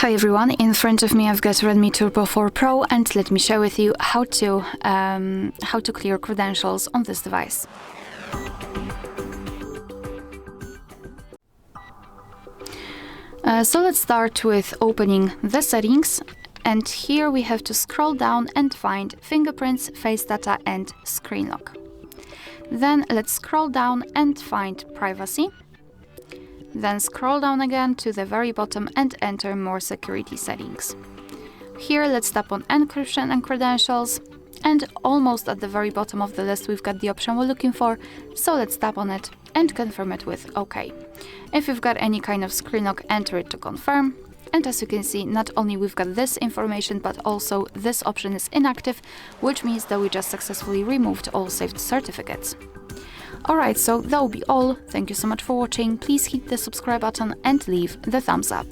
Hi everyone, in front of me I've got Redmi Turbo 4 Pro, and let me share with you how to clear credentials on this device. So let's start with opening the settings, and here we have to scroll down and find Fingerprints, Face Data and Screen Lock. Then let's scroll down and find Privacy. Then scroll down again to the very bottom and enter more security settings. Here let's tap on Encryption and Credentials, and almost at the very bottom of the list we've got the option we're looking for, so let's tap on it and confirm it with OK. If you've got any kind of screen lock, enter it to confirm. And as you can see, not only we've got this information, but also this option is inactive, which means that we just successfully removed all saved certificates. Alright, so that will be all. Thank you so much for watching. Please hit the subscribe button and leave the thumbs up.